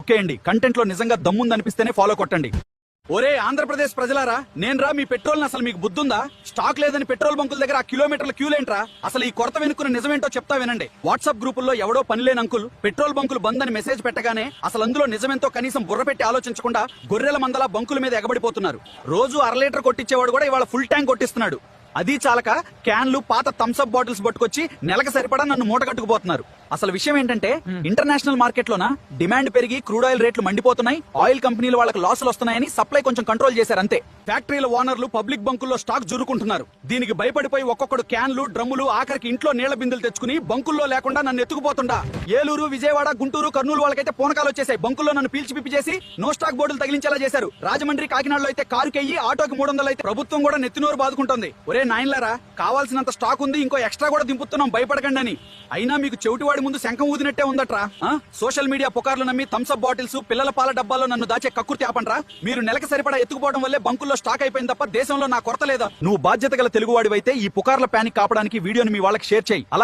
ఒకేయండి. Content లో నిజంగా దమ్ముందనిపిస్తేనే follow కొట్టండి. ఒరే ఆంధ్రప్రదేశ్ ప్రజలారా, నేనురా మీ పెట్రోల్ అసలు మీకు బుద్ధుందా? స్టాక్ లేదని పెట్రోల్ బంకుల దగ్గర ఆ కిలోమీటర్ల క్యూలేంట్రా? అసలు ఈ కొరత వెనుకున్న నిజమేంటో చెప్తా వినండి. వాట్సాప్ గ్రూపుల్లో ఎవడో పని లేని అంకుల్ పెట్రోల్ బంకులు బంద్ అని మెసేజ్ పెట్టగానే అసలు అందులో నిజమేంతో కనీసం బుర్ర పెట్టి ఆలోచించకుండా గొర్రెల మందల బంకుల మీద ఎగబడిపోతున్నారు. రోజు 1/2 లీటర్ కొట్టించేవాడు కూడా ఇవాళ ఫుల్ ట్యాంక్ కొట్టిస్తున్నాడు. అది చాలక క్యాన్లు, పాత థమ్స్అప్ బాటిల్స్ పట్టుకొచ్చి నెలకు సరిపడా నన్ను మూట కట్టుకుపోతున్నారు. అసలు విషయం ఏంటంటే ఇంటర్నేషనల్ మార్కెట్ లోన డిమాండ్ పెరిగి క్రూడ్ ఆయిల్ రేట్లు మండిపోతున్నాయి. ఆయిల్ కంపెనీలు వాళ్ళకి లాసులు వస్తున్నాయని సప్లై కొంచెం కంట్రోల్ చేశారు అంతే. ఫ్యాక్టరీల ఓనర్లు పబ్లిక్ బంకుల్లో స్టాక్ జురుకుంటున్నారు. దీనికి భయపడిపోయి ఒక్కొక్కడు క్యాన్లు, డ్రమ్ములు, ఆఖరికి ఇంట్లో నీళ్ల బిందెలు తెచ్చుకుని బంకుల్లో లేకుండా నన్ను ఎత్తుకుపోతుండా. ఏలూరు, విజయవాడ, గుంటూరు, కర్నూలు వాళ్ళకైతే పూనకాలు వచ్చేసాయి. బంకుల్లో నన్ను పీల్చి పిప్పి చేసి నో స్టాక్ బోర్డులు తగిలించేలా చేశారు. రాజమండ్రి, కాకినాడలో అయితే కారుకి అయ్యి ఆటోకి 300 అయితే ప్రభుత్వం కూడా నెత్తినోరు బాదుకుంటుంది. ఒరే నాయన్లారా, కావాల్సినంత స్టాక్ ఉంది, ఇంకో ఎక్స్ట్రా కూడా దింపుతున్నాం, భయపడకండి అని. అయినా మీకు చెవిటివాడి ముందు శంఖం ఊదినట్టే ఉందట్రా. సోషల్ మీడియా పుకార్లు నమ్మి థమ్స్అప్ బాటిల్స్, పిల్లల పాల డబ్బాల్లో నన్ను దాచే కక్కుర్తి ఆపండ్రా. మీరు నెలకు సరిపడా ఎత్తుకుపోవడం వల్లే బంకుల్లో స్టాక్ అయిపోయింది తప్ప దేశంలో నా కొరత లేదా? నువ్వు బాధ్యత గల తెలుగువాడివైతే ఈ పుకార్ల ప్యానిక్ కాపడానికి వీడియోని మీ వాళ్ళకి షేర్ చేయి. అలా